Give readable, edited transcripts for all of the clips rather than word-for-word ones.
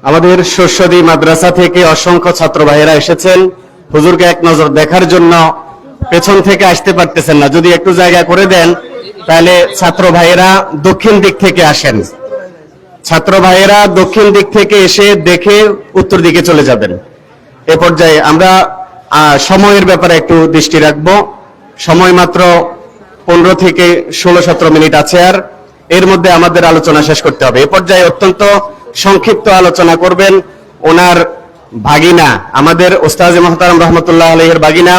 আমাদের শস্যদী মাদ্রাসা থেকে অসংখ্য ছাত্র ভাইয়েরা এসেছেন হুজুরকে এক নজর দেখার জন্য। পেছন থেকে আসতে পারতেছেন না, যদি একটু জায়গা করে দেন তাহলে ছাত্র ভাইয়েরা দক্ষিণ দিক থেকে আসেন। ছাত্র ভাইয়েরা দক্ষিণ দিক থেকে এসে দেখে উত্তর দিকে চলে যাবেন। এ পর্যায়ে আমরা সময়ের ব্যাপারে একটু দৃষ্টি রাখবো। সময় মাত্র 15 থেকে 16-17 মিনিট আছে, আর এর মধ্যে আমাদের আলোচনা শেষ করতে হবে। এ পর্যায়ে অত্যন্ত সংক্ষিপ্ত আলোচনা করবেন ওনার ভাগিনা, আমাদের ওস্তাদ মুহতারাম রহমতুল্লাহ আলাইহির ভাগিনা,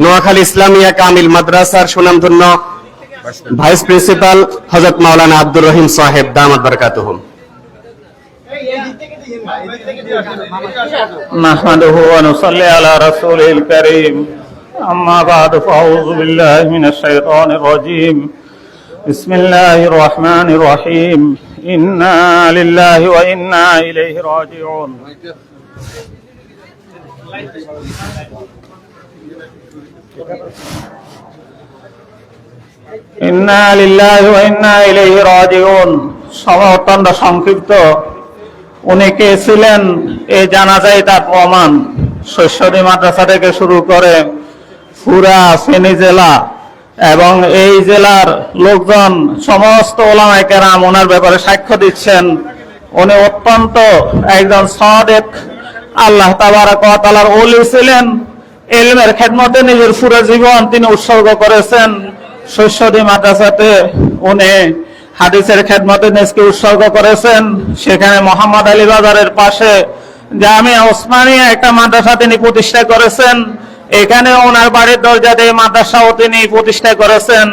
নোয়াখালী ইসলামিয়া কামিল মাদ্রাসার সুনামধন্য ভাইস প্রিন্সিপাল হযরত মাওলানা আব্দুর রহিম সাহেব দামাত বারাকাতুহুম। নাহমাদুহু ওয়া নুসাল্লি আলা রাসূলিল কারীম, আম্মা বা'দু, ফাআউযু বিল্লাহি মিনাশ শাইতানির রাজীম। বিসমিল্লাহির রহমানির রহিম। ইন্না লিল্লাহি ওয়া ইন্না ইলাইহি রাজিউন। ইন্না লিল্লাহি ওয়া ইন্না ইলাইহি রাজিউন। সময় অত্যন্ত সংক্ষিপ্ত। উনি কে ছিলেন এই জানাজাই তার প্রমাণ। শস্যদী মাদ্রাসা থেকে শুরু করে পুরা ফেনী জেলা এবং এই জেলার লোকজন, সমস্ত ওলামায়ে কেরাম ওনার ব্যাপারে সাক্ষ্য দিচ্ছেন। উনি অত্যন্ত একজন সাদেক, আল্লাহ তাবারক ওয়া তাআলার ওলি ছিলেন। ইলমের খেদমতে নিজের পুরো জীবন তিনি উৎসর্গ করেছেন। শস্যদী মাদ্রাসাতে উনি হাদিসের খেদমতে নিজকে উৎসর্গ করেছেন। সেখানে মোহাম্মদ আলী বাজারের পাশে জামিয়া ওসমানিয়া একটা মাদ্রাসা তিনি প্রতিষ্ঠা করেছেন। এখানে ওনার বাড়ির দরজাতে মাদ্রাসাও তিনি প্রতিষ্ঠা করেছেন।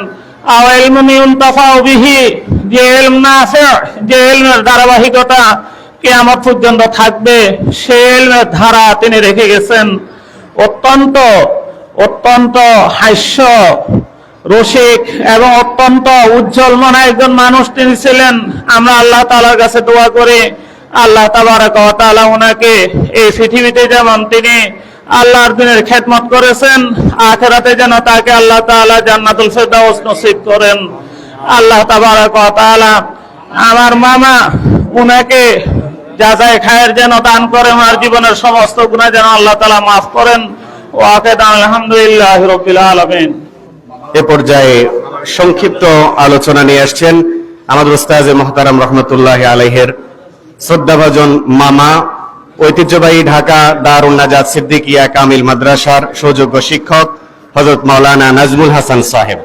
যে ইলম নাফি', যে ইলমের ধারাবাহিকতা কিয়ামত পর্যন্ত থাকবে, সেই ইলমের ধারা তিনি রেখে গেছেন। অত্যন্ত অত্যন্ত হাস্য রসিক এবং অত্যন্ত উজ্জ্বল মনা একজন মানুষ তিনি ছিলেন। আমরা আল্লাহ তাআলার কাছে দোয়া করি, আল্লাহ তাবারক ওয়া তাআলা ওনাকে এই পৃথিবীতে যেমন তিনি আল্লাহর দ্বীনের খেদমত করেছেন, আখিরাতে যেন তাকে আল্লাহ তাআলা জান্নাতুল ফেরদাউস নসিব করেন। আল্লাহ তাবারক ওয়া তাআলা আমার মামা ওনাকে যাচাই খায়ের যেন দান করেন, আর জীবনের সমস্ত গুনাহ যেন আল্লাহ তাআলা মাফ করেন। ওয়া আকিদান আলহামদুলিল্লাহি রাব্বিল আলামিন। এ পর্যায়ে সংক্ষিপ্ত আলোচনা নিয়ে আসছেন আমাদের ওস্তাদ মুহতারাম রহমতুল্লাহ আলাইহির শ্রদ্ধাভাজন মামা, ঐতিহ্যবাহী ঢাকা দারুন নাজাত সিদ্দিকিয়া কামিল মাদ্রাসার সুযোগ্য শিক্ষক হযরত মাওলানা নাজমুল হাসান সাহেব।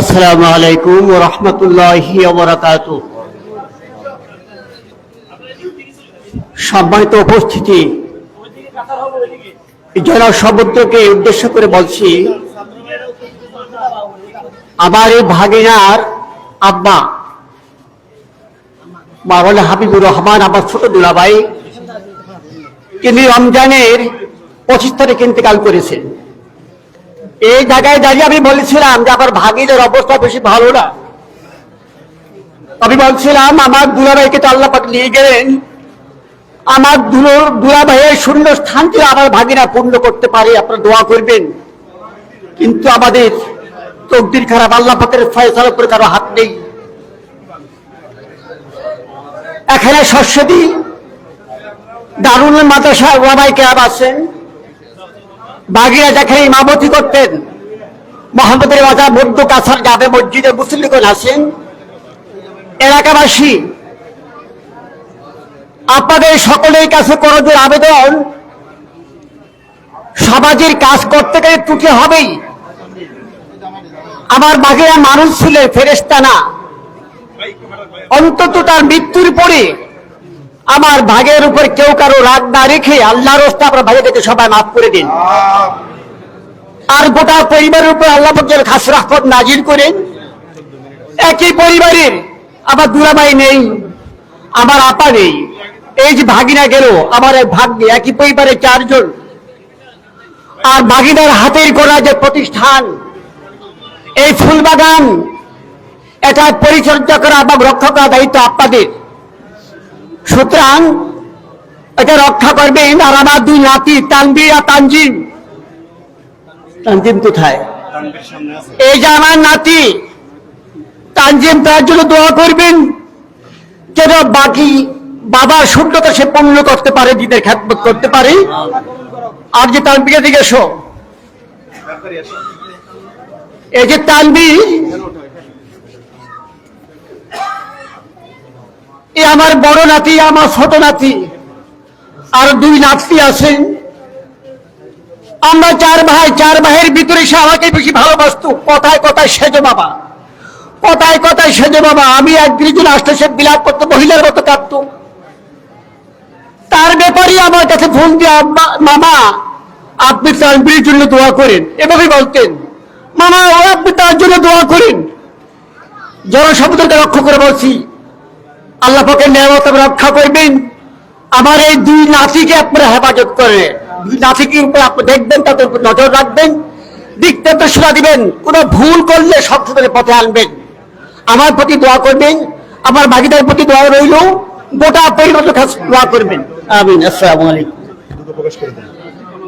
আসসালামু আলাইকুম ওয়া রাহমাতুল্লাহি ওয়া বারাকাতুহু। সম্মানিত উপস্থিতি, জনসমুদ্রকে উদ্দেশ্য করে বলছি, আমার এই ভাগিনার আব্বা মাওলানা হাবিবুর রহমান, আমার ছোট দুলাভাই, তিনি রমজানের 25 তারিখে ইন্তেকাল করেছেন। এই জায়গায় দাঁড়িয়ে আমি বলেছিলাম যে আমার ভাগিনার অবস্থা বেশি ভালো না। আমি বলছিলাম আমার দুলাভাইকে তো আল্লাহ পাক নিয়ে গেলেন, আমার দুলাভাইয়ের শূন্য স্থানটি আমার ভাগিনা পূর্ণ করতে পারে, আপনারা দোয়া করবেন। কিন্তু আমাদের তকদির খারাপ, আল্লাহ পাকের ফয়সালার উপরে কারো হাত নেই। এখানে শস্যদী দারুল মাদ্রাসার ওলামায়ে কেরাম আছেন, ভাগিনা যেখানে ইমামতি করতেন মোহাম্মদের বাজার মধ্য কাছার জামে মসজিদে মুসল্লিগণ আছেন। এলাকাবাসী, আপনাদের সকলের কাছে করজোর আবেদন, সমাজের কাজ করতে গেলে ত্রুটি হবেই। আমার ভাগিনা মানুষ ছিলেন, ফেরেশতা না। অন্তত তার মৃত্যুর পরে আমার ভাগের উপর কেউ কারো রাগ না রেখে আল্লাহর রাস্তা আপনার ভাইদেরকে সবাই মাফ করে দিন। আর গোটা পরিবারের উপর আল্লাহ পাক খাস রহমত নাজিল করেন। একই পরিবারের আমার দুলাভাই নেই, আমার আপা নেই, এই যে ভাগিনা গেল আমার এক ভাগ্নে, একই পরিবারে 4 জন। আর ভাগিনার হাতের গড়া যে প্রতিষ্ঠান এই ফুলবাগান, এটা পরিচর্যা করা এবং রক্ষা করার দায়িত্ব আপনাদের। সুতরাং এটা রক্ষা করবেন। আর আমার 2 নাতি তানভীর আর তানজিম, তানজিম কোথায়? এই যে আমার নাতি তানজিম, তার জন্য দোয়া করবেন। যেন বাকি বাবার শূন্যতা সে পূর্ণ করতে পারে, দিনের খেদমত করতে পারে। আর যে তানবীরের দিকে এসো, এই যে তানবীর, এ আমার বড় নাতি, আমার ছোট নাতি, আর দুই নাতি আছেন। আমরা চার ভাই, চার ভাইয়ের ভিতরে সে আমাকে বেশি ভালোবাসতো। কথায় কথায় সেজো বাবা, কথায় কথায় সেজো বাবা। আমি একদিনের জন্য আসতে সে বিলাপ করতো, মহিলার মতো কাঁদতো। তার ব্যাপারে আমার কাছে ফোন দিয়ে, মামা আপনি তানবীরের জন্য দোয়া করেন, এভাবে বলতেন। মামা ও আপনি তার জন্য দোয়া করেন। জনশব্দকে রক্ষা করে বলছি, আল্লাহ পাকের নিয়ামত রক্ষা করবেন। আমার এই দুই নাতিকে আপনারা হেফাজত করে, দুই নাতিকে উপর আপনি দেখবেন, তাদের উপর নজর রাখবেন, দিক নির্দেশনা দিবেন, কোনো ভুল করলে সংশোধনের পথে আনবেন। আমার প্রতি দোয়া করবেন, আমার বাকিদের প্রতি দোয়া রইল, গোটা পরিবারের কাছে দোয়া করবেন। আমিন। আসসালামু আলাইকুম।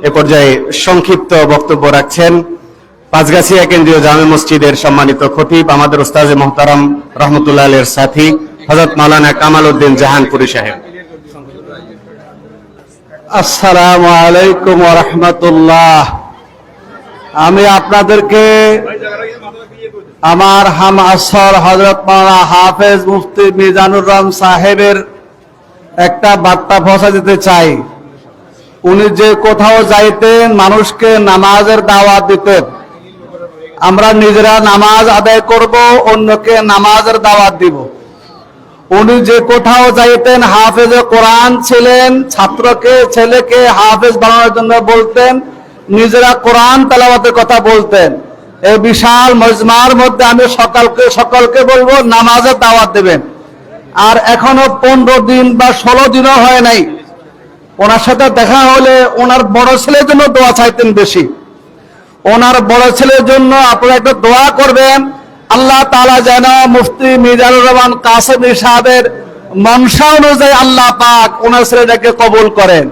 এ পর্যায়ে সংক্ষিপ্ত বক্তব্য রাখছেন পাঁচগাছিয়া কেন্দ্রীয় জামে মসজিদের সম্মানিত খতিব, আমাদের উস্তাজে মোহতারাম রহমতুল্লাহ আলাইহির সাথী হযরত মাওলানা কামাল উদ্দিন জাহানপুরী সাহেব। আসসালামু আলাইকুম ওয়া রাহমাতুল্লাহ। আমি আপনাদেরকে আমার হাম আসর হযরত মাওলানা হাফেজ মুফতি মিজানুর রহমান সাহেবের একটা বার্তা পৌঁছে দিতে চাই। উনি যে কোথাও যাইতেন, মানুষকে নামাজের দাওয়াত দিতেন। আমরা নিজেরা নামাজ আদায় করব, অন্যকে নামাজের দাওয়াত দিব। উনি যে কোথাও যাইতেন, হাফেজে কোরআন ছিলেন, ছাত্রকে ছেলেকে হাফেজ বানানোর জন্য বলতেন, নিজেরা কোরআন তেলাওয়াতের কথা বলতেন। এই বিশাল মজমার মধ্যে আমি সকলকে বলবো নামাজের দাওয়াত দেবেন। আর এখনো 15 দিন বা 16 দিনও হয় নাই, ওনার সাথে দেখা হলে ওনার বড় ছেলের জন্য দোয়া চাইতেন বেশি। ওনার বড় ছেলের জন্য আপনারা একটু দোয়া করবেন, আল্লাহ তাআলা যেন মুফতি মিজানুর রহমান কাসেমী সাহেবের মনসা অনুযায়ী আল্লাহ পাক ওনার ছেলেটাকে কবুল করেন।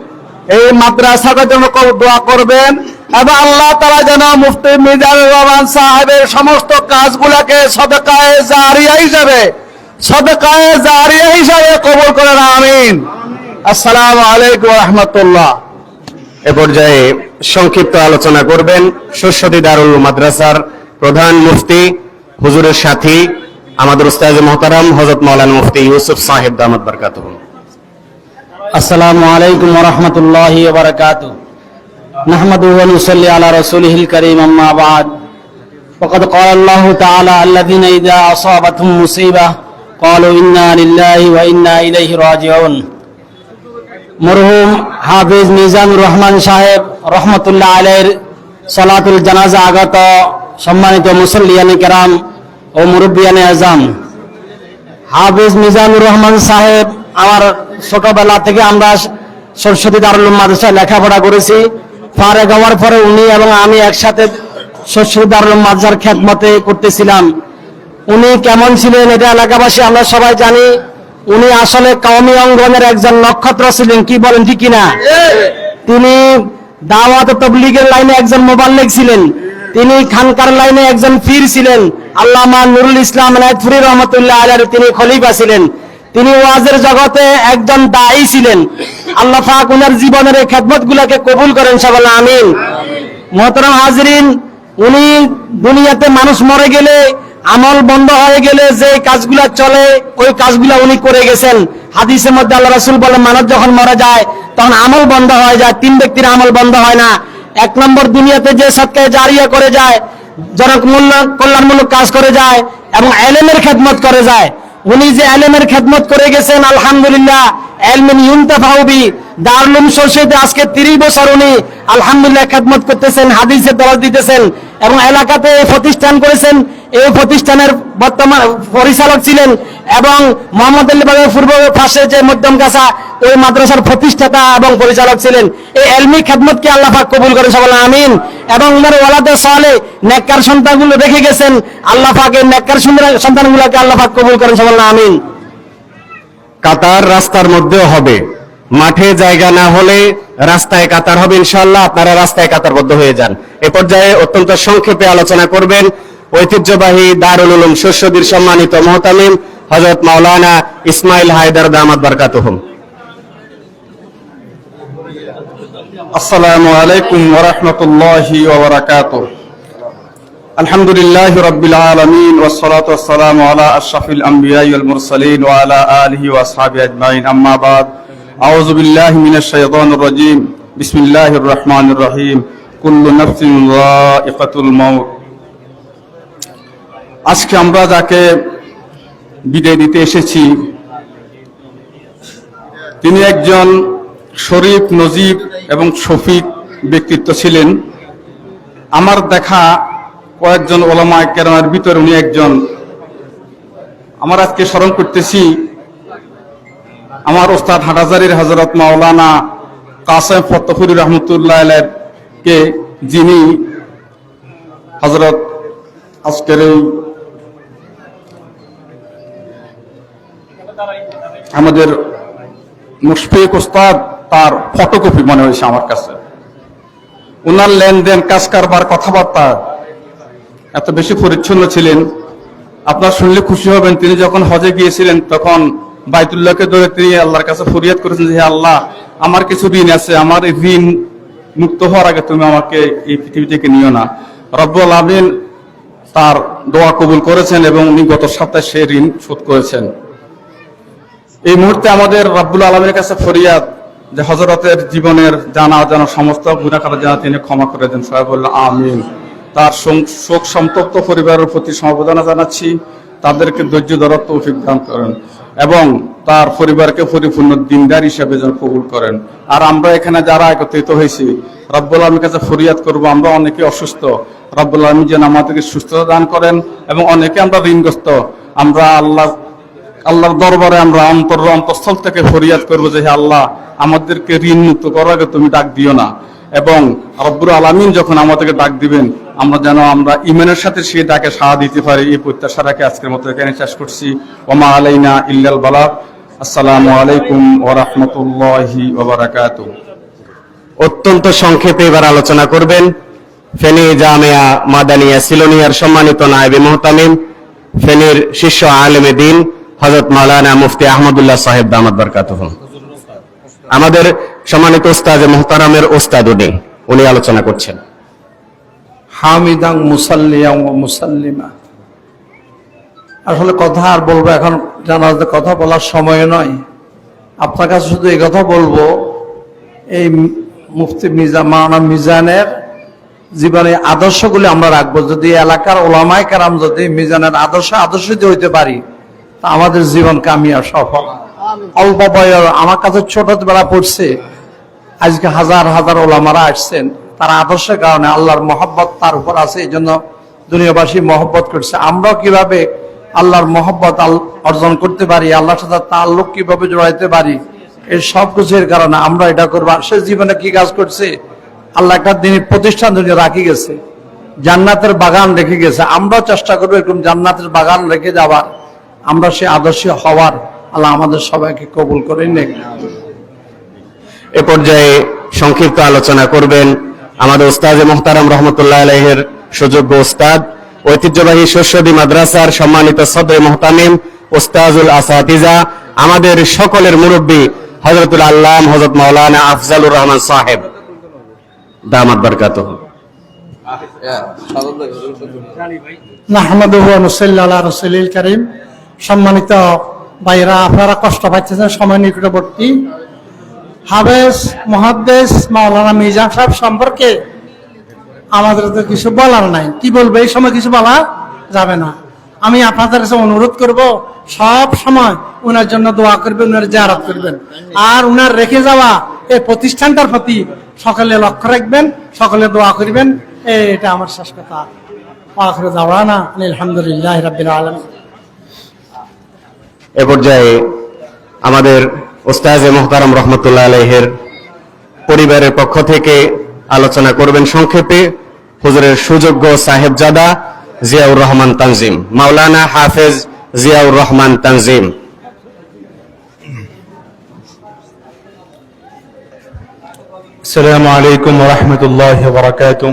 এই মাদ্রাসাটার জন্য দোয়া করবেন, এবং আল্লাহ তাআলা যেন মুফতি মিজানুর রহমান সাহেবের সমস্ত কাজগুলোকে সদকায়ে জারিয়া হিসাবে কবুল করেন। আমিন। আসসালামু আলাইকুম ওয়া রাহমাতুল্লাহ। এ পর্যায়ে সংক্ষিপ্ত আলোচনা করবেন সরস্বতী দারুল মাদ্রাসার প্রধান মুফতি, হুজুরের সাথী, আমাদের উস্তাজে মোহতারাম হযরত মাওলানা মুফতি ইউসুফ সাহেব দামাত বরকাতুহু। আসসালামু আলাইকুম ওয়া রাহমাতুল্লাহি ওয়া বারাকাতুহু। নাহমাদুহু ওয়া নুসাল্লি আলা রাসূলিহিল কারীম, আম্মা বা'দ। ফাকাদ ক্বালা আল্লাহু তাআলা আল্লাযীনা ইযা আসাবাতহুম মুসিবাহ ক্বালু ইন্না লিল্লাহি ওয়া ইন্না ইলাইহি রাজিউন। মরহুম হাফেজ মিজানুর রহমান সাহেব রহমতুল্লাহ আলাইহির সালাতুল জানাজা আগত সম্মানিত মুসল্লিয়ানে কেরাম ও মুরব্বিয়ানে আজম, হাফেজ মিজানুর রহমান সাহেব, আমার ছোটবেলা থেকে আমরা সরস্বতী দারুল মাদ্রাসায় লেখাপড়া করেছি। ফারেক হওয়ার পরে উনি এবং আমি একসাথে সরস্বতী দারুল মাদ্রাসার খেদমতে করতেছিলাম। উনি কেমন ছিলেন এটা এলাকাবাসী আমরা সবাই জানি। উনি আসলে কওমি অঙ্গনের একজন নক্ষত্র ছিলেন, কি বলেন ঠিক কিনা? তিনি দাওয়াত ও তাবলীগের লাইনে একজন মুবাল্লিগ ছিলেন, তিনি খানকার লাইনে একজন পীর ছিলেন। আল্লামা নুরুল ইসলাম এনায়েতপুরী রহমতুল্লাহ আলাইহি তিনি খলিফা ছিলেন। তিনি ওয়াজের জগতে একজন দায়ী ছিলেন। আল্লাহ পাক ওনার জীবনের এই খেদমতগুলোকে কবুল করেন, সবাই আমিন। মুহতারাম হাজরিন, উনি দুনিয়াতে মানুষ মরে গেলে, আমল বন্ধ হয়ে গেলে যে কাজগুলা চলে ওই কাজগুলা উনি করে গেছেন। হাদিসের মধ্যে আল্লাহ রাসূল বলেন, মানুষ যখন মারা যায় তখন আমল বন্ধ হয়ে যায়। 3 ব্যক্তির আমল বন্ধ হয় না। 1 নম্বর, দুনিয়াতে যে সদকায়ে জারিয়া করে যায়, কল্যাণমূলক কাজ করে যায় এবং ইলমের খেদমত করে যায়। উনি যে ইলমের খেদমত করে গেছেন, আলহামদুলিল্লাহ, ইলমিন ইউনতাফাউ বি, দারুল উলুম সরস্বতীতে আজকে 30 বছর উনি আলহামদুলিল্লাহ খেদমত করতেছেন, হাদিসের দরজ দিতেছেন এবং এলাকাতে প্রতিষ্ঠান করেছেন। এই প্রতিষ্ঠানের বর্তমান পরিচালক ছিলেন এবং মোহাম্মদ আলী বাজার পূর্ব পাশে যে মধ্যম কাছা, ওই মাদ্রাসার প্রতিষ্ঠাতা এবং পরিচালক ছিলেন। এই ইলমি খেদমতকে আল্লাহ পাক কবুল করেন, সবাই আমিন। এবং ওনার ওয়ালাদে সালেহ নেককার সন্তানগুলো রেখে গেছেন, আল্লাহ পাক এই নেককার সন্তানগুলোকে আল্লাহ পাক কবুল করেন, সবাই আমিন। কাতার রাস্তার মধ্যেও হবে, মাঠে জায়গা না হলে রাস্তায় কাতার হবে ইনশাআল্লাহ। আপনারা রাস্তায় কাতারবদ্ধ হয়ে যান। এ পর্যায়ে অত্যন্ত সংক্ষেপে আলোচনা করবেন ঐতিহ্যবাহী দারুল উলুম সরস্বতীর সম্মানিত মুহতামিম হযরত মাওলানা ইসমাইল হায়দার দামাত বরকাতুহুম। আসসালামু আলাইকুম ওয়া রাহমাতুল্লাহি ওয়া বারাকাতুহু। আলহামদুলিল্লাহি রাব্বিল আলামিন ওয়াস সালাতু ওয়াস সালামু আলা আশরাফিল আমবিয়াই ওয়াল মুরসালিন ওয়া আলা আলিহি ওয়া আসহাবিহি আজমাইন। আম্মা বাদ। আউযু বিল্লাহি মিনাশ শাইতানির রাজীম। বিসমিল্লাহির রহমানির রহিম। কুল্লু নাফসিন যায়িকাতুল মাউত। আজকে আমরা যাকে বিদায় দিতে এসেছি তিনি একজন শরীফ, নজিব এবং শফিক ব্যক্তিত্ব ছিলেন। আমার দেখা কয়েকজন ওলামায়ে কেরামের ভিতরে উনি একজন। আমার আজকে স্মরণ করতেছি আমার ওস্তাদ হাটহাজারীর হযরত মাওলানা কাসেম ফতেপুরী রহমতুল্লাহ আলাইহিকে, যিনি হযরত আজকের এই আমাদের মুশফিক ওস্তাদ, তার ফটোকপি মনে হয়েছে আমার কাছে। ওনার লেনদেন, কাজ কারবার, কথাবার্তা এত বেশি পরিচ্ছন্ন ছিলেন, আপনার শুনলে খুশি হবেন। তিনি যখন হজে গিয়েছিলেন তখন বাইতুল্লাহকে ধরে তিনি আল্লাহর কাছে ফরিয়াদ করেছেন যে হে আল্লাহ, আমার কিছু ঋণ আছে, আমার এই ঋণ মুক্ত হওয়ার আগে তুমি আমাকে এই পৃথিবী থেকে নিও না। রব্বুল আমিন তার দোয়া কবুল করেছেন এবং উনি গত সপ্তাহে সেই ঋণ শোধ করেছেন। এই মুহূর্তে আমাদের রব্বুল আলমীর কাছে ফরিয়াদ যে হযরতের জীবনের জানা অজানা সমস্ত গুনাহ খাতা যেন তিনি ক্ষমা করে দেন। সবাই বলল আমিন। তার শোক সন্তপ্ত পরিবারের প্রতি সমবেদনা জানাচ্ছি। তাদেরকে ধৈর্য ধরার তৌফিক দান করেন এবং তার পরিবারকে পরিপূর্ণ দিনদার হিসেবে যেন কবুল করেন। আর আমরা এখানে যারা একত্রিত হয়েছি রব্বুল আলমীর কাছে ফরিয়াদ করব, আমরা অনেকে অসুস্থ, রব্বুল আলমী যেন আমাদেরকে সুস্থতা দান করেন এবং অনেকে আমরা ঋণগ্রস্ত। আমরা আল্লাহর দরবারে আমরা অন্তঃস্থল থেকে ফরিয়াদ করবো যে হে আল্লাহ, আমাদেরকে ঋণ মুক্ত করার আগে তুমি ডাক দিও না। এবং রব্বুল আলামিন যখন আমাদেরকে ডাক দিবেন আমরা যেন আমরা ঈমানের সাথে সেই ডাকে সাড়া দিতে পারি। এই প্রত্যাশা রাখে আজকের মতো এখানে শেষ করছি। ওমা আলাইনা ইল্লাল বালাগ। আসসালামু আলাইকুম ওয়া রাহমাতুল্লাহি ওয়া বারাকাতুহু। অত্যন্ত সংক্ষেপে এবার আলোচনা করবেন ফেনী জামিয়া মাদানিয়া সিলোনিয়ার সম্মানিত নায়েবে মুহতামিম, ফেনীর শীর্ষ আলেমে দ্বীন হযরত মাওলানা মুফতি আহমদুল্লাহ সাহেব দামাত বরকাতুহুম। আমাদের সম্মানিত ওস্তাদ মুহতারামের ওস্তাদ উনি আলোচনা করছেন। হামিদাং মুসাল্লিয়াং ওয়া মুসাল্লিমা। আসলে কথা আর বলবো এখন, জানাজাতে কথা বলার সময় নয়। আপনার কাছে শুধু এই কথা বলবো, এই মুফতি মাওলানা মিজানের জীবনের আদর্শগুলি আমরা রাখবো। যদি এলাকার ওলামায়ে কেরাম যদি মিজানের আদর্শিত হইতে পারি তা আমাদের জীবন কামিয়াব সফল। অল্প বয়স আমার কাছে ছোটবেলা পড়ছে, আজকে হাজার হাজার ওলামারা আসছেন, তার আদর্শের কারণে আল্লাহর মহব্বত তার উপর আছে, এই জন্য দুনিয়াবাসী মহব্বত করছে। আমরাও কিভাবে আল্লাহর মহব্বত অর্জন করতে পারি, আল্লাহর সাথে তাল্লুক কিভাবে জড়াইতে পারি, এই সব কিছুর কারণে আমরা এটা করবো। সে জীবনে কি কাজ করছে, আল্লাহ একটা দিনের প্রতিষ্ঠান দুনিয়া রাখি গেছে, জান্নাতের বাগান রেখে গেছে। আমরাও চেষ্টা করবো এরকম জান্নাতের বাগান রেখে যাবার, আমরা সে আদর্শী হওয়ার। আল্লাহ আমাদের সবাইকে কবুল করে নেক। এ পর্যায়ে সংক্ষিপ্ত আলোচনা করবেন আমাদের ওস্তাদ মুহতারাম রহমতুল্লাহ আলাইহির সুযোগ্য ওস্তাদ, ঐতিহ্যবাহী শস্যদী মাদ্রাসার সম্মানিত সদরে মুহতামিম ওস্তাজুল আসাতিজা, আমাদের সকলের মুরব্বী হযরতুল আল্লাম হযরত মাওলানা আফজালুর রহমান সাহেব দামাত বরকাতুহু। নাহমাদুহু ওয়া নুসাল্লি আলা রাসূলিল কারীম। সম্মানিত ভাইরা, আপনারা কষ্ট পাচ্ছেন, সময় নিকটবর্তী। হাফেজ মুহাদ্দিস মাওলানা মিজান সাহেব সম্পর্কে আমাদের তো কিছু বলার নাই। কি বলবো, এই সময় কিছু বলা যাবে না। আমি আপনাদের কাছে অনুরোধ করব, সব সময় ওনার জন্য দোয়া করবেন, ওনার জিয়ারত করবেন, আর ওনার রেখে যাওয়া এই প্রতিষ্ঠানটার প্রতি সকলে লক্ষ্য রাখবেন, সকলে দোয়া করবেন। এটা আমার শেষ কথা। আখিরু দাওয়ানা আলহামদুলিল্লাহি রাব্বিল আলামিন। এ পর্যায়ে আমাদের ওস্তাদ মুহতারাম রহমতুল্লাহ আলাইহির পরিবারের পক্ষ থেকে আলোচনা করবেন সংক্ষেপে হুজুরের সুযোগ্য সাহেবজাদা জিয়াউর রহমান তানজিম, মাওলানা হাফেজ জিয়াউর রহমান তানজিম। السلام عليكم ورحمة الله وبركاته.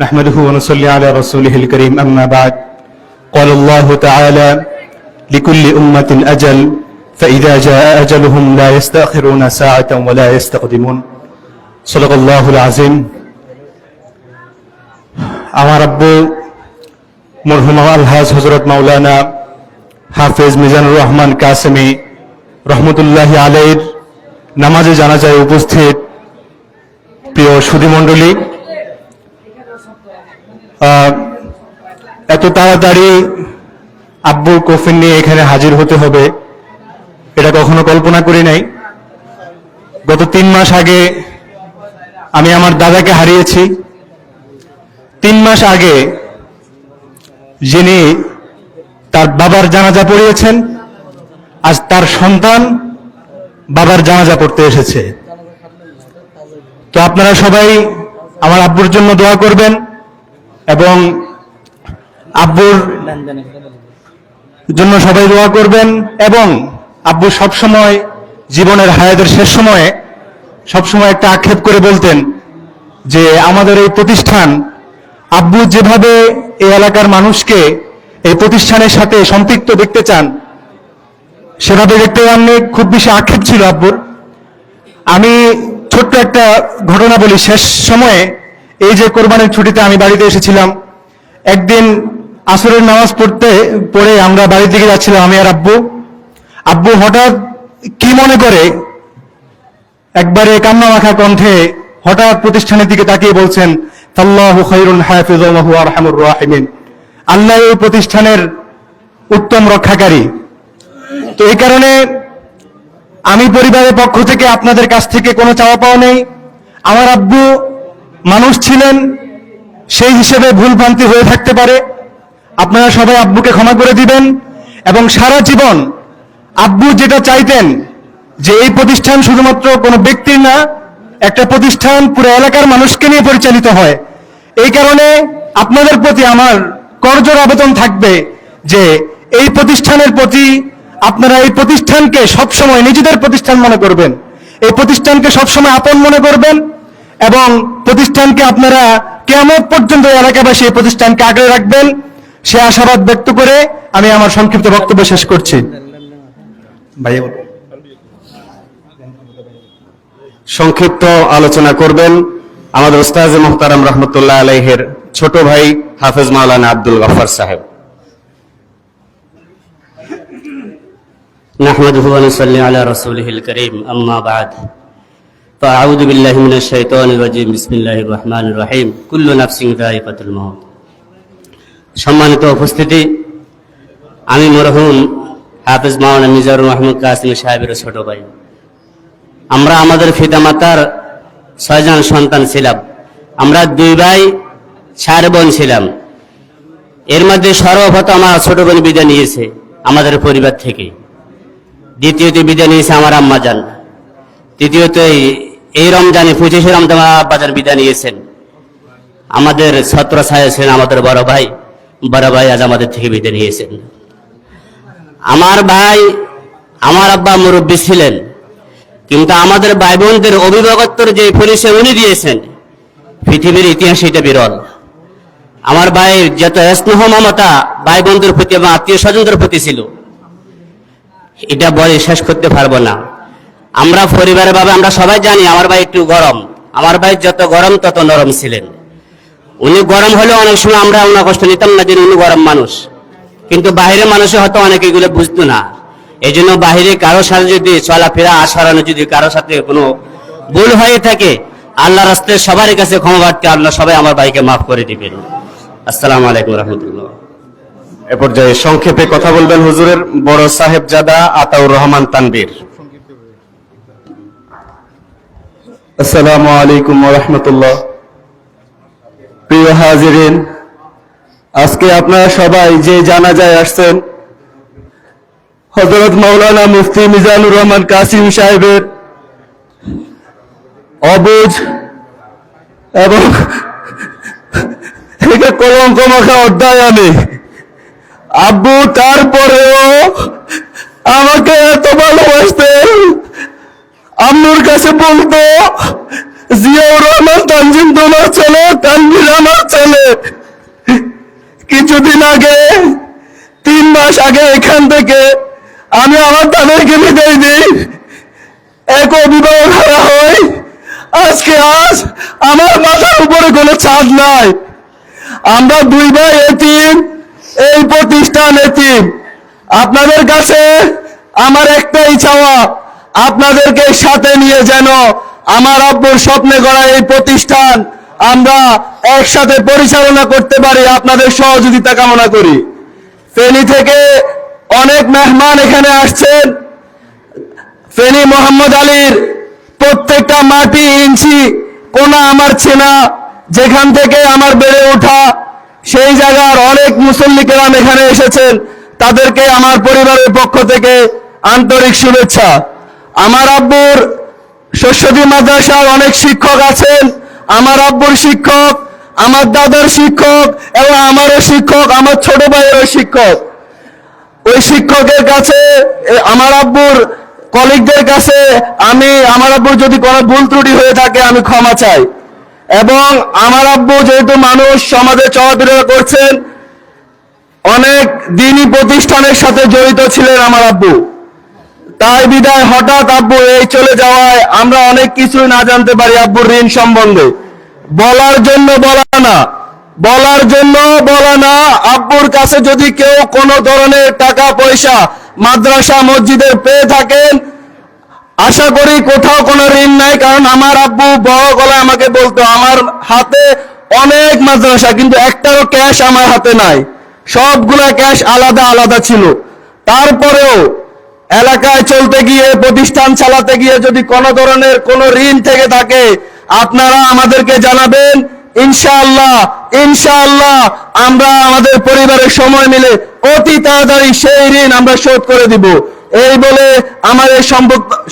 نحمده ونصلي على رسوله الكريم. أما بعد، قال الله تعالى: لكل أمة أجل فإذا جاء أجلهم لا يستأخرون ساعة ولا يستقدمون صدق الله العظيم আমার আব্বু মরহুম আলহাজ হযরত মাওলানা হাফেজ মিজানুর রহমান কাসেমি রহমতুল্লাহি আলাইহির নামাজে জানাজায় উপস্থিত প্রিয় সুধীমণ্ডলী, এত তাড়াতাড়ি আব্বুর কফিন নিয়ে এখানে হাজির হতে হবে এটা কখনো কল্পনা করি নাই। গত 3 মাস আগে আমি আমার দাদাকে হারিয়েছি। 3 মাস আগে যিনি তার বাবার জানাজা পড়িয়েছেন, আজ তার সন্তান বাবার জানাজা পড়তে এসেছে। তো আপনারা সবাই আমার আব্বুর জন্য দোয়া করবেন এবং আব্বুর জন্য সবাই দোয়া করবেন এবং আব্বু সবসময় জীবনের হায়াতের শেষ সময়ে সবসময় একটা আক্ষেপ করে বলতেন যে আমাদের এই প্রতিষ্ঠান, আব্বু যেভাবে এই এলাকার মানুষকে এই প্রতিষ্ঠানের সাথে সম্পৃক্ত দেখতে চান সেভাবে দেখতে পাননি। খুব বেশি আক্ষেপ ছিল আব্বুর। আমি ছোট্ট একটা ঘটনা বলি। শেষ সময়ে এই যে কোরবানির ছুটিতে আমি বাড়িতে এসেছিলাম, একদিন আসরের নামাজ পড়ে আমরা বাড়ির দিকে যাচ্ছিলাম, আমি আর আব্বু। আব্বু হঠাৎ কি মনে করে একবারে কান্না মাখা কণ্ঠে হঠাৎ প্রতিষ্ঠানের দিকে তাকিয়ে বলছেন, আল্লাহু খায়রুন হাফিজান ওয়া হুয়া আরহামুর রাহিমিন, আল্লাহ এই প্রতিষ্ঠানের উত্তম রক্ষাকারী। তো এই কারণে আমি পরিবারের পক্ষ থেকে আপনাদের কাছ থেকে কোনো চাওয়া পাওয়া নেই। আমার আব্বু মানুষ ছিলেন, সেই হিসেবে ভুলভ্রান্তি হয়ে থাকতে পারে। আপনারা সবাই আব্বুকে ক্ষমা করে দিবেন এবং সারা জীবন আব্বু যেটা চাইতেন যে এই প্রতিষ্ঠান শুধুমাত্র কোনো ব্যক্তির না, একটা প্রতিষ্ঠান পুরো এলাকার মানুষকে নিয়ে পরিচালিত হয়। এই কারণে আপনাদের প্রতি আমার করজোড় আবেদন থাকবে যে এই প্রতিষ্ঠানের প্রতি আপনারা এই প্রতিষ্ঠানকে সবসময় নিজেদের প্রতিষ্ঠান মনে করবেন, এই প্রতিষ্ঠানকে সবসময় আপন মনে করবেন এবং প্রতিষ্ঠানকে আপনারা কিয়ামত পর্যন্ত এলাকাবাসী এই প্রতিষ্ঠানকে আগলে রাখবেন, সে আশাবাদ ব্যক্ত করে আমি আমার সংক্ষিপ্ত বক্তব্য শেষ করছি। ভাইয়া সংক্ষিপ্ত আলোচনা করবেন আমাদের উস্তাজ মুহতারাম রহমতুল্লাহ আলাইহির ছোট ভাই হাফেজ মাওলানা আব্দুল গফফার সাহেব। نحمده ونصلي على رسوله الكريم أما بعد فأعوذ بالله من الشيطان الرجيم بسم الله الرحمن الرحيم كل نفس ذائقة الموت। সম্মানিত উপস্থিতি, আমি মরহুম হাফেজ মাওলানা মিজানুর রহমান কাসেমি সাহেবের ছোট ভাই। আমরা আমাদের পিতামাতার 6 জন সন্তান ছিলাম। আমরা 2 ভাই 4 বোন ছিলাম। এর মধ্যে সর্বপ্রথম আমার ছোট বোন বিদায় নিয়েছে আমাদের পরিবার থেকে। দ্বিতীয়ত বিদায় নিয়েছে আমার আম্মা জান। তৃতীয়ত এই রমজানে 25শে রমজান আমার আব্বাজান বিদায় নিয়েছেন। আমাদের ছত্র ছায়া ছিলেন আমাদের বড় ভাই আজ আমাদের থেকে বিদায় নিয়েছেন। আমার ভাই, আমার আব্বা মুরব্বী ছিলেন, কিন্তু আমাদের ভাই বোনদের অভিভাবকত্বের যে পরিচয় উনি দিয়েছেন পৃথিবীর ইতিহাসে এটা বিরল। আমার ভাইয়ের যত স্নেহ মমতা ভাই বোনদের প্রতি এবং আত্মীয় স্বজনদের প্রতি ছিল এটা বলে শেষ করতে পারবো না। আমরা পরিবারের ভাবে আমরা সবাই জানি আমার ভাই একটু গরম। আমার ভাই যত গরম তত নরম ছিলেন। উনি গরম হলেও অনেক সময় আমরা ওনার কষ্ট নিতাম না যে উনি গরম মানুষ, কিন্তু বাইরের মানুষে হয়তো অনেকে এগুলো বুঝতো না। এই জন্য বাহিরে কারোর সাথে যদি চলাফেরা আচরণে যদি কারোর সাথে কোনো ভুল হয়ে থাকে আল্লাহ রাস্তায় সবার কাছে ক্ষমা প্রার্থী, আল্লাহ সবাই আমার ভাইকে মাফ করে দিবেন। আসসালামু আলাইকুম রহমতুল্লাহ। এ পর্যায়ে সংক্ষেপে কথা বলবেন হুজুরের বড় সাহেবজাদা আতাউর রহমান তানবীর। আসসালামু আলাইকুম ওয়া রাহমাতুল্লাহ। প্রিয় হাজিরিন, আজকে আপনারা সবাই যে জানাজায় আসছেন হযরত মাওলানা মুফতি মিজানুর রহমান কাসেমি সাহেবের অবুঝ এবং থেকে কলঙ্ক মাখা অধ্যয়নে আব্বু তারপরেও আমাকে এত ভালোবাসতেন। আম্মুর কাছে বলতো, জিয়াউর রহমান তানজিম তোমার ছেলে, তানভীর আমার ছেলে। কিছুদিন আগে 3 মাস আগে এখান থেকে আমি আমার তাদেরকে বিদায় দিই, এক অভিভাবক হারা হই। আজ আমার মাথার উপরে কোনো ছাদ নাই। আমরা 2 ভাই এতিম, এই প্রতিষ্ঠান এতিম। আপনাদের কাছে আমার একটাই চাওয়া, আপনাদেরকে সাথে নিয়ে যেন আমার আব্বুর স্বপ্নে গড়া এই প্রতিষ্ঠান আমরা একসাথে পরিচালনা করতে পারি, আপনাদের সহযোগিতা কামনা করি। ফেনী থেকে অনেক মেহমান এখানে আসছেন। ফেনী মোহাম্মদ আলীর প্রত্যেকটা মাটি ইঞ্চি কোনা আমার চেনা, যেখান থেকে আমার বেড়ে ওঠা, সেই জায়গার অনেক মুসল্লি কেরাম এখানে এসেছেন। তাদেরকে আমার পরিবারের পক্ষ থেকে আন্তরিক শুভেচ্ছা। আমার আব্বুর শস্যদী মাদ্রাসার অনেক শিক্ষক আছেন। আমার আব্বুর শিক্ষক, আমার দাদার শিক্ষক এবং আমারও শিক্ষক, আমার ছোট ভাইয়েরও শিক্ষক। ওই শিক্ষকের কাছে, আমার আব্বুর কলিগদের কাছে আমার আব্বুর যদি কোনো ভুল ত্রুটি হয়ে থাকে আমি ক্ষমা চাই। এবং আমার আব্বু যেহেতু মানুষ সমাজে চলাফেরা করছেন, অনেক দিনই প্রতিষ্ঠানের সাথে জড়িত ছিলেন আমার আব্বু, তাই বিদায় হঠাৎ আব্বু এই চলে যাওয়ায় আমরা অনেক কিছু না জানতে পারি আব্বুর ঋণ সম্বন্ধে। বলার জন্য বলা না। আব্বুর কাছে যদি কেউ কোনো ধরনের টাকা পয়সা মাদ্রাসা মসজিদের পেয়ে থাকেন, আশা করি কোথাও কোনো ঋণ নাই। কারণ আমার আব্বু বড় গলায় আমাকে বলতো, আমার হাতে অনেক মাদ্রাসা কিন্তু একটারও ক্যাশ আমার হাতে নাই, সবগুলা ক্যাশ আলাদা আলাদা ছিল। তারপরেও এলাকায় চলতে গিয়ে, প্রতিষ্ঠান চালাতে গিয়ে যদি কোনো ধরনের কোনো ঋণ থেকে থাকে আপনারা আমাদেরকে জানাবেন। ইনশাআল্লাহ আমরা আমাদের পরিবারের সময় মিলে অতি তাড়াতাড়ি সেই ঋণ আমরা শোধ করে দিব। এই বলে আমার এই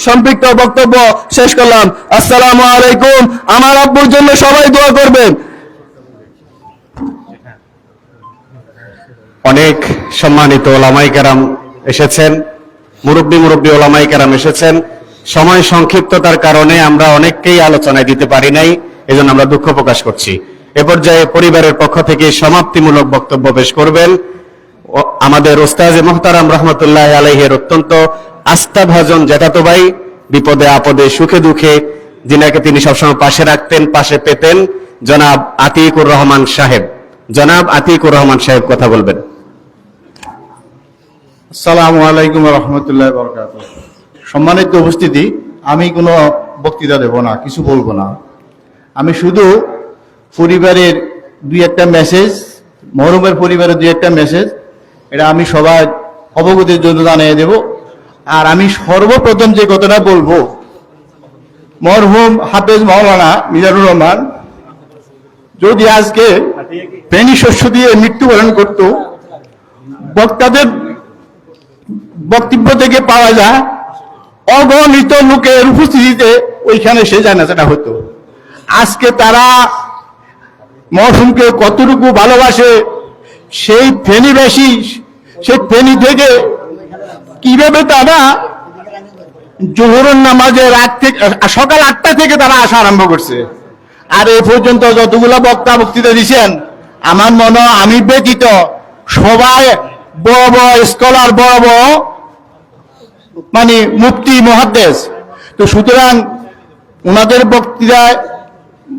সম্পৃক্ত বক্তব্য শেষ করলাম। আসসালামু আলাইকুম। আমার আব্বুর জন্য সবাই দোয়া করবেন। অনেক সম্মানিত ওলামায়ে কেরাম এসেছেন, মুরব্বী ওলামায়ে কেরাম এসেছেন। সময় সংক্ষিপ্ততার কারণে আমরা অনেককেই আলোচনায় দিতে পারি নাই, এজন্য আমরা দুঃখ প্রকাশ করছি। এ পর্যায়ে পরিবারের পক্ষ থেকে সমাপ্তিমূলক বক্তব্য পেশ করবেন আমাদের ওস্তাজে মুহতারাম রহমতুল্লাহ আলাইহির অত্যন্ত আস্থাভাজন জ্যাঠাতো ভাই, বিপদে আপদে সুখে দুঃখে যিনাকে তিনি সবসময় পাশে রাখতেন, পাশে পেতেন, জনাব আতিকুর রহমান সাহেব। জনাব আতিকুর রহমান সাহেব কথা বলবেন। আসসালামু আলাইকুম রহমতুল্লাহ বরকাত। সম্মানিত উপস্থিতি, আমি কোনো বক্তৃতা দেব না, কিছু বলবো না। আমি শুধু পরিবারের 2-1টা মেসেজ, মরহুমের পরিবারের 2-1টা মেসেজ, এটা আমি সবাই অবগতির জন্য জানিয়ে দেব। আর আমি সর্বপ্রথম যে কথাটা বলবো, মরহুম হাফেজ মাওলানা মিজানুর রহমান যদি আজকে ফেনী শস্য দিয়ে মৃত্যুবরণ করত, বক্তাদের বক্তব্য থেকে পাওয়া যায় অগণিত লোকের উপস্থিতিতে ওইখানে সে জানাজাটা হতো। আজকে তারা মরহুমকে কতটুকু ভালোবাসে, সেই ফেনীবাসী, সেই ফেনী থেকে কিভাবে তারা জোহরের নামাজে সকাল 8টা থেকে তারা আসা আরম্ভ করছে। আর এই পর্যন্ত যতগুলো বক্তৃতা দিচ্ছেন, আমার মনে হয় আমি ব্যতীত সবাই বড় বড় স্কলার, বড় বড় মানে মুফতি মুহাদ্দিস। তো সুতরাং ওনাদের বক্তৃতায়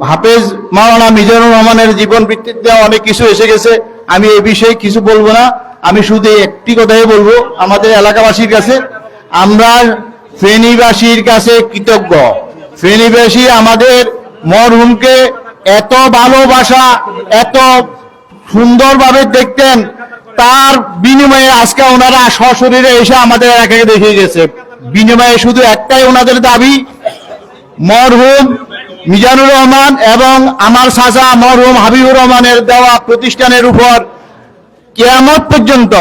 হাফেজ মাওলানা মিজানুর রহমানের জীবন বৃত্তিতে অনেক কিছু এসে গেছে। আমি এই বিষয়ে কিছু বলবো না, আমি শুধু একটি কথাই বলবো আমাদের এলাকাবাসীর কাছে, আমরা ফেনীবাসীর কাছে কৃতজ্ঞ। ফেনীবাসী আমাদের মরহুমকে এত ভালোবাসা, এত সুন্দরভাবে দেখতেন, তার বিনিময়ে আজকে ওনারা সশরীরে এসে আমাদের এলাকাকে দেখিয়ে গেছে। বিনিময়ে শুধু একটাই ওনাদের দাবি, মরহুম মিজানুর রহমান এবং আমার চাচা মরহুম হাবিবুর রহমানের দেওয়া প্রতিষ্ঠানের উপর কিয়ামত পর্যন্ত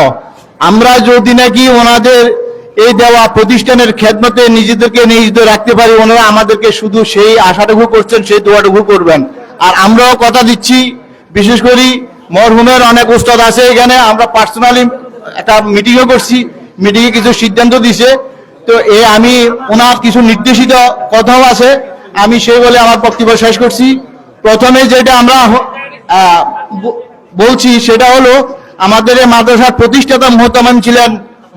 আমরা যদি নাকি ওনাদের এই দেওয়া প্রতিষ্ঠানের খেদমতে নিজেদেরকে নিয়োজিত রাখতে পারি, ওনারা আমাদেরকে শুধু সেই আশাটুকু করছেন, সেই দোয়াটুকু করবেন। আর আমরাও কথা দিচ্ছি, বিশেষ করে মরহুমের অনেক উস্তাদ আছে এখানে, আমরা পার্সোনালি একটা মিটিংও করছি, মিটিংয়ে কিছু সিদ্ধান্ত দিছে। তো আমি ওনার কিছু নির্দেশিত কথাও আছে, আমি সেই বলে আমার বক্তব্য শেষ করছি। প্রথমে যেটা আমরা বলছি সেটা হলো, আমাদের এই মাদ্রাসার প্রতিষ্ঠাতা মুহতামিম ছিলেন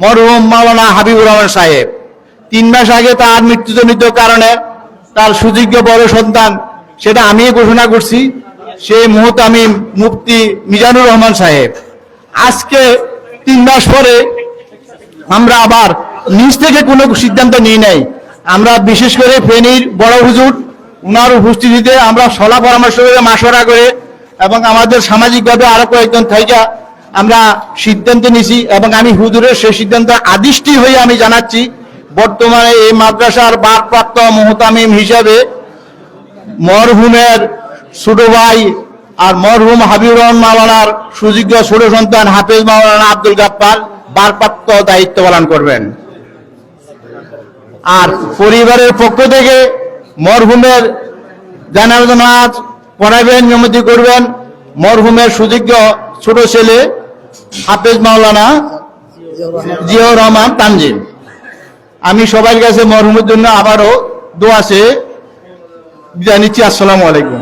মরহুম মাওলানা হাবিবুর রহমান সাহেব। 3 মাস আগে তার মৃত্যুজনিত কারণে তার সুযোগ্য বড় সন্তান, সেটা আমি ঘোষণা করছি, সেই মুহতামিম মুফতি মিজানুর রহমান সাহেব। আজকে 3 মাস পরে আমরা আবার নিজ থেকে কোনো সিদ্ধান্ত নিই নাই। আমরা বিশেষ করে ফেনীর বড় হুজুর উনার উপস্থিতিতে আমরা সলা পরামর্শ করে মাসোয়ারা করে এবং আমাদের সামাজিকভাবে আরো কয়েকজন থাইকা আমরা সিদ্ধান্ত নিছি এবং আমি হুজুরের সেই সিদ্ধান্ত আদিষ্টি হয়ে আমি জানাচ্ছি, বর্তমানে এই মাদ্রাসার ভারপ্রাপ্ত মুহতামিম হিসাবে মরহুমের ছোট ভাই আর মরহুম হাবিবুর রহমান মাওলানার সুযোগ্য ছোট সন্তান হাফেজ মাওলানা আব্দুল গাফফার ভারপ্রাপ্ত দায়িত্ব পালন করবেন। আর পরিবারের পক্ষ থেকে মরহুমের জানাজা নামাজ পড়াবেন, নিয়মিত করবেন মরহুমের সুযোগ্য ছোট ছেলে হাফেজ মাওলানা জিয়াউর রহমান তানজিম। আমি সবার কাছে মরহুমের জন্য আবারও দোয়া চেয়ে বিদায় নিচ্ছি। আসসালামু আলাইকুম।